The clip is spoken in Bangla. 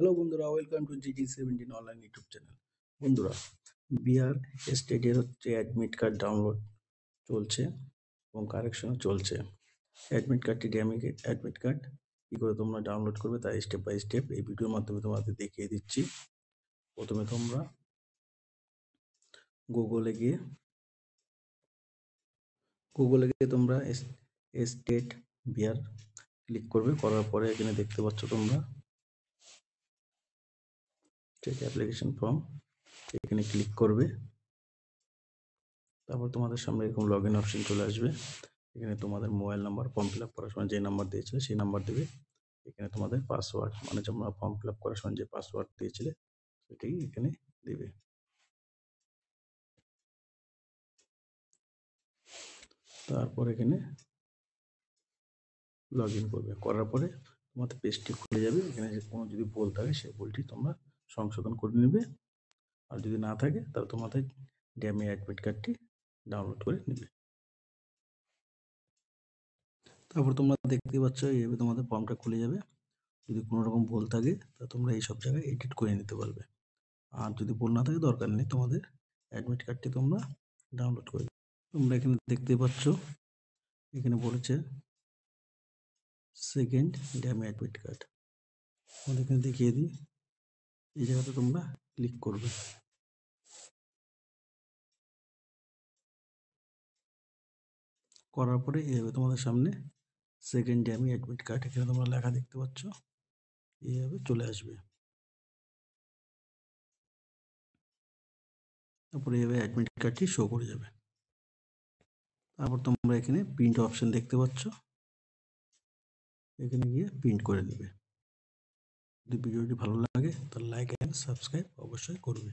হ্যালো বন্ধুরা, welcome to GT17 online YouTube channel. বন্ধুরা, বিহার স্টেটের অ্যাডমিট কার্ড ডাউনলোড চলছে এবং কারেকশনও চলছে। অ্যাডমিট কার্ডটি অ্যাডমিট কার্ড কী করে তোমরা ডাউনলোড করবে তাই স্টেপ বাই স্টেপ এই ভিডিওর মাধ্যমে তোমাদের দেখিয়ে দিচ্ছি। প্রথমে তোমরা গুগলে গিয়ে তোমরা স্টেট বিহার ক্লিক করবে। করার পরে এখানে দেখতে পাচ্ছ তোমরা স্টেট অ্যাপ্লিকেশন ফর্ম, এখানে ক্লিক করবে। তারপর তোমাদের সামনে এরকম লগ ইন অপশন চলে আসবে। এখানে তোমাদের mobile number, form fill up করার সময় যে নাম্বার দিয়েছিলে সেই নাম্বার দেবে। এখানে তোমাদের পাসওয়ার্ড, মানে তোমরা ফর্ম ফিল আপ করার সময় যে পাসওয়ার্ড দিয়েছিলে সেটাই এখানে দেবে। তারপর এখানে লগ ইন করবে। করার পরে তোমাদের পেজটি খুলে যাবে। এখানে যে কোনো যদি ভুল থাকে সেই ভুলটি তোমরা সংশোধন করে নেবে, আর যদি না থাকে তাহলে তোমাদের ড্যামি অ্যাডমিট কার্ডটি ডাউনলোড করে নেবে। তারপর তোমরা দেখতে পাচ্ছ এইভাবে তোমাদের ফর্মটা খুলে যাবে। যদি কোনো রকম ভুল থাকে তা তোমরা এই সব জায়গায় এডিট করে নিতে পারবে। আর যদি ভুল না থাকে দরকার নেই, তোমাদের অ্যাডমিট কার্ডটি তোমরা ডাউনলোড করে দেবে। তোমরা এখানে দেখতে পাচ্ছ এখানে বলেছে সেকেন্ড ড্যামি অ্যাডমিট কার্ড। তোমাদের এখানে দেখিয়ে দিই, এই জায়গাতে তোমরা ক্লিক করবে। করার পরে এইভাবে তোমাদের সামনে সেকেন্ড ড্যামি অ্যাডমিট কার্ড এখানে তোমরা লেখা দেখতে পাচ্ছ, এইভাবে চলে আসবে। তারপরে এইভাবে অ্যাডমিট কার্ডটি শো করে যাবে। তারপর তোমরা এখানে প্রিন্ট অপশন দেখতে পাচ্ছ, এখানে গিয়ে প্রিন্ট করে নেবে। যদি ভিডিওটি ভালো লাগে তাহলে লাইক অ্যান্ড সাবস্ক্রাইব অবশ্যই করবে।